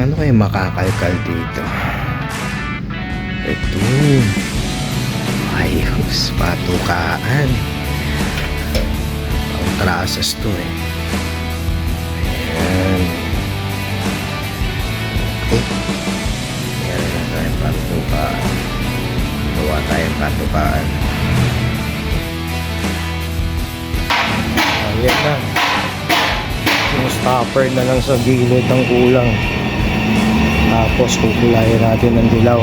Paano kayo makakalkal dito? Ito. Ayos. Patukaan. Ang trasas to eh. Ayan. Okay. Meron na tayong patukaan. Gawa tayong patukaan. Ayan na. Yung stopper na lang sa gilid ang kulang. Tapos kukulayan natin ng dilaw.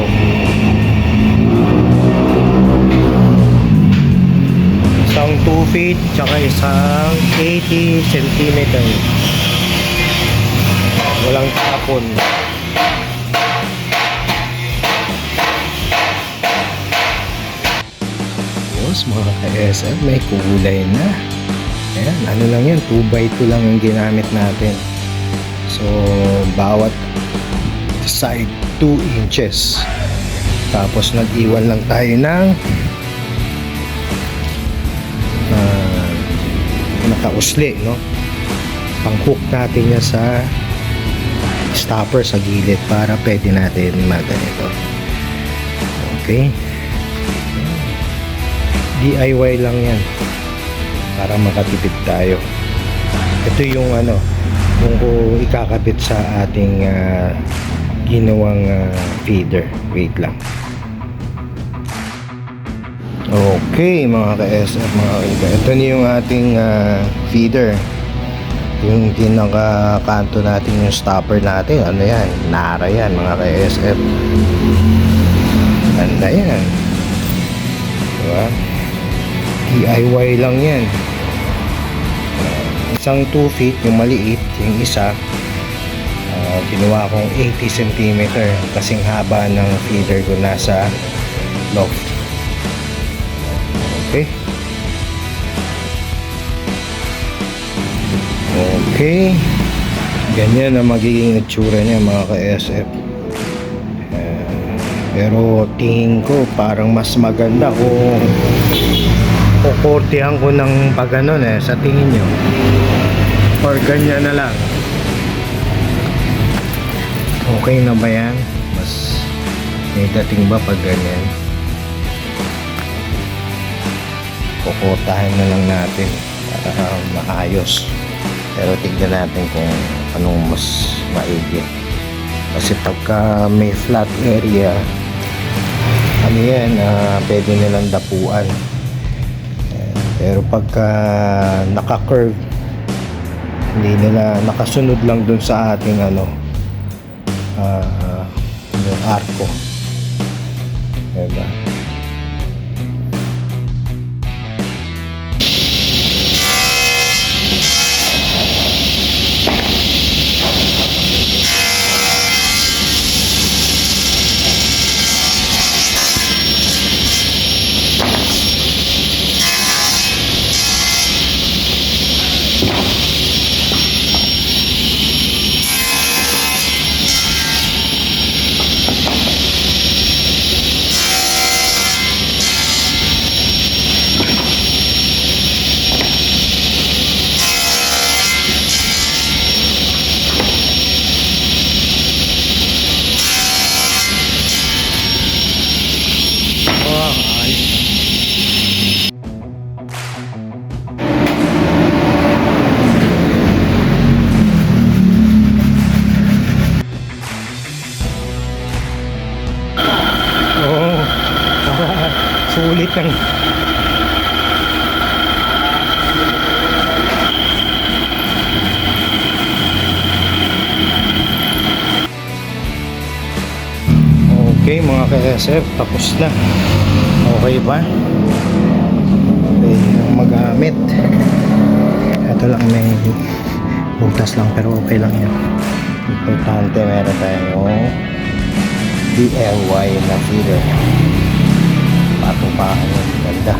Isang 2 feet tsaka isang 80 cm. Walang tapon. Tapos mga ka-SF, may kulay na. Ayan, ano lang yan, 2x2 lang yung ginamit natin. So bawat side 2 inches. Tapos nag-iwan lang tayo ng nakausli, no? Pang-hook natin niya sa stopper sa gilid para pwede natin maganito. Okay, DIY lang yan para makatipid tayo. Ito yung ano, kung ikakabit sa ating ginawang feeder. Wait lang. Okay mga ka-SF, mga ka, ito na yung ating feeder. Yung pinakakanto natin, yung stopper natin, ano yan, Nara yan mga ka-SF. Ganda yan, diba? DIY lang yan. Isang 2 feet yung maliit, yung isa ginawa kong 80 cm kasing haba ng feeder ko nasa loft. Okay. Okay. Ganyan ang magiging itsura niya mga ka-SF. Pero tingin ko parang mas maganda kung kukortihan ko ng pagganon sa tingin nyo. Or ganyan na lang. Okay na ba yan? Mas may dating ba pag ganyan? Kukotahin na lang natin para maayos. Pero tignan natin kung anong mas maigi. Kasi pagka may flat area, ano yan, pwede nilang dapuan. Pero pagka naka-curve, hindi nila nakasunod lang dun sa ating ano, yung arko. Diba? Sulit ng okay mga ka-SF, tapos na. Okay ba? Okay magamit. Ito lang, may butas lang pero okay lang yan. Importante meron tayong DIY na feeder. Patupakan yun, ganda.